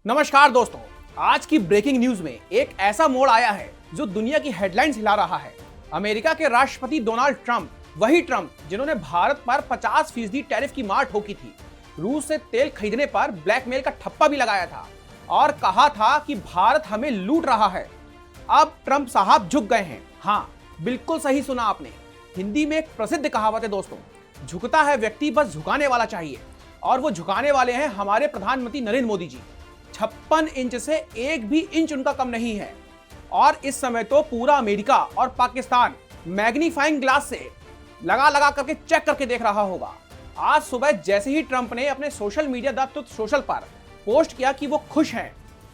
नमस्कार दोस्तों, आज की ब्रेकिंग न्यूज में एक ऐसा मोड़ आया है जो दुनिया की हेडलाइंस हिला रहा है। अमेरिका के राष्ट्रपति डोनाल्ड ट्रंप, वही ट्रंप जिन्होंने भारत पर 50% टैरिफ की मार ठोकी थी, रूस से तेल खरीदने पर ब्लैकमेल का ठप्पा भी लगाया था और कहा था कि भारत हमें लूट रहा है। अब ट्रंप साहब झुक गए हैं। हाँ, बिल्कुल सही सुना आपने। हिंदी में एक प्रसिद्ध कहावत है दोस्तों, झुकता है व्यक्ति बस झुकाने वाला चाहिए, और वो झुकाने वाले हैं हमारे प्रधानमंत्री नरेंद्र मोदी जी। 56 इंच से एक भी इंच उनका कम नहीं है। और इस समय तो पूरा अमेरिका और पाकिस्तान मैग्नीफाइंग ग्लास से लगा लगा करके चेक करके देख रहा होगा। आज सुबह जैसे ही ट्रंप ने अपने social media the truth social पर पोस्ट किया कि वो खुश हैं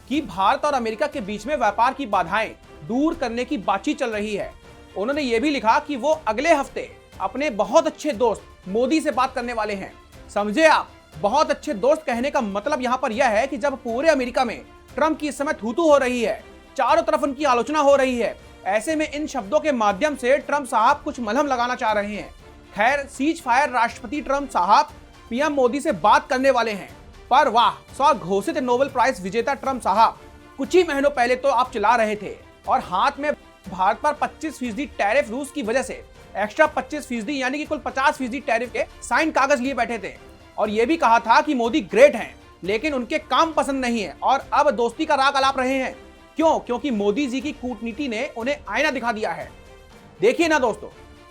कि भारत और अमेरिका के बीच में व्यापार की बाधाएं दूर करने की बातचीत चल रही है, उन्होंने ये भी लिखा कि वो अगले हफ्ते अपने बहुत अच्छे दोस्त मोदी से बात करने वाले हैं। समझे आप, बहुत अच्छे दोस्त कहने का मतलब यहां पर यह है कि जब पूरे अमेरिका में ट्रंप की इस समय थूथू हो रही है, चारों तरफ उनकी आलोचना हो रही है, ऐसे में इन शब्दों के माध्यम से ट्रंप साहब कुछ मलहम लगाना चाह रहे हैं। खैर, सीज फायर राष्ट्रपति ट्रंप साहब पीएम मोदी से बात करने वाले हैं, पर वाह, स्वघोषित नोबेल प्राइज विजेता ट्रंप साहब कुछ ही महीनों पहले तो आप चला रहे थे और हाथ में भारत पर 25% टैरिफ रूस की वजह से एक्स्ट्रा 25% यानी कि कुल 50% टैरिफ के साइन कागज लिए बैठे थे और यह भी कहा था कि मोदी ग्रेट हैं, लेकिन उनके काम पसंद नहीं है और अब दोस्ती का राग अलाप रहे हैं। क्यों? क्योंकि मोदी जी की कूटनीति ने उन्हें आईना दिखा दिया है। देखिए ना दोस्तों,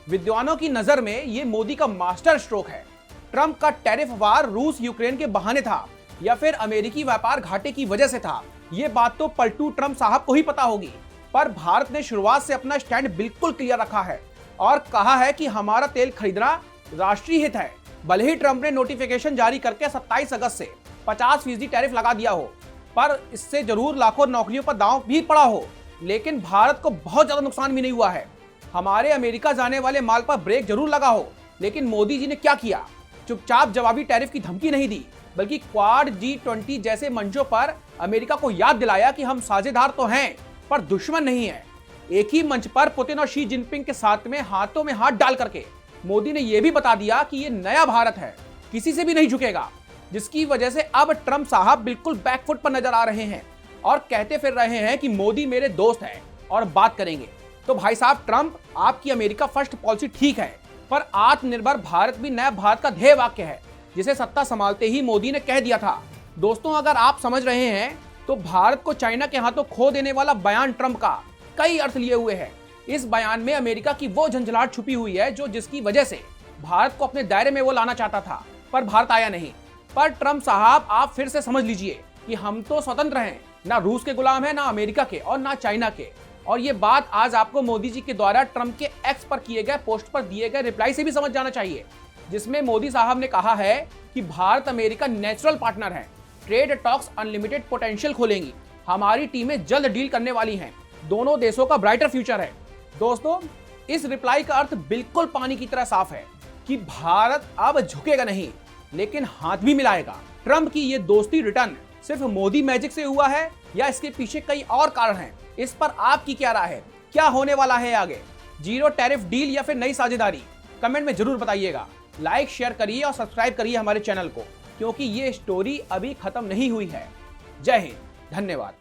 विद्वानों की नजर में ये मोदी का मास्टर स्ट्रोक है। ट्रंप का टैरिफ वार रूस यूक्रेन के बहाने था या फिर अमेरिकी व्यापार घाटे की वजह से था, ये बात तो पलटू ट्रंप साहब को ही पता होगी। पर भारत ने शुरुआत से अपना स्टैंड बिल्कुल क्लियर रखा है और कहा है कि हमारा तेल खरीदना राष्ट्रीय हित है। भले ही ट्रंप ने नोटिफिकेशन जारी करके 27 अगस्त से 50% टैरिफ लगा दिया हो, पर इससे जरूर लाखों नौकरियों पर दांव भी पड़ा हो, लेकिन भारत को बहुत ज्यादा नुकसान भी नहीं हुआ है। हमारे अमेरिका जाने वाले माल पर ब्रेक जरूर लगा हो, लेकिन मोदी जी ने क्या किया? चुपचाप जवाबी टैरिफ की धमकी नहीं दी, बल्कि क्वाड G20 जैसे मंचों पर अमेरिका को याद दिलाया कि हम साझेदार तो हैं पर दुश्मन नहीं है। एक ही मंच पर पुतिन और शी जिनपिंग के साथ में हाथों में हाथ डाल करके मोदी ने यह भी बता दिया कि ये नया भारत है, किसी से भी नहीं झुकेगा, जिसकी वजह से अब ट्रंप साहब बिल्कुल बैकफुट पर नजर आ रहे हैं और कहते फिर रहे हैं कि मोदी मेरे दोस्त हैं और बात करेंगे। तो भाई साहब ट्रंप, आपकी अमेरिका फर्स्ट पॉलिसी ठीक है, पर आत्मनिर्भर भारत भी नया भारत का ध्येय वाक्य है, जिसे सत्ता संभालते ही मोदी ने कह दिया था। दोस्तों, अगर आप समझ रहे हैं तो भारत को चाइना के हाथों खो देने वाला बयान ट्रंप का कई अर्थ लिए हुए है। इस बयान में अमेरिका की वो झंझलाहट छुपी हुई है जो जिसकी वजह से भारत को अपने दायरे में वो लाना चाहता था, पर भारत आया नहीं। पर ट्रंप साहब, आप फिर से समझ लीजिए कि हम तो स्वतंत्र हैं, ना रूस के गुलाम हैं, ना अमेरिका के और ना चाइना के। और ये बात आज आपको मोदी जी के द्वारा ट्रंप के एक्स पर किए गए पोस्ट पर दिए गए रिप्लाई से भी समझ जाना चाहिए, जिसमें मोदी साहब ने कहा है कि भारत अमेरिका नेचुरल पार्टनर है, ट्रेड टॉक्स अनलिमिटेड पोटेंशियल खोलेंगी, हमारी टीमें जल्द डील करने वाली हैं, दोनों देशों का ब्राइटर फ्यूचर है। दोस्तों, इस रिप्लाई का अर्थ बिल्कुल पानी की तरह साफ है कि भारत अब झुकेगा नहीं, लेकिन हाथ भी मिलाएगा। ट्रंप की ये दोस्ती रिटर्न सिर्फ मोदी मैजिक से हुआ है या इसके पीछे कई और कारण हैं? इस पर आपकी क्या राय है? क्या होने वाला है आगे? जीरो टैरिफ डील या फिर नई साझेदारी? कमेंट में जरूर बताइएगा। लाइक, शेयर करिए और सब्सक्राइब करिए हमारे चैनल को, क्योंकि ये स्टोरी अभी खत्म नहीं हुई है। जय हिंद, धन्यवाद।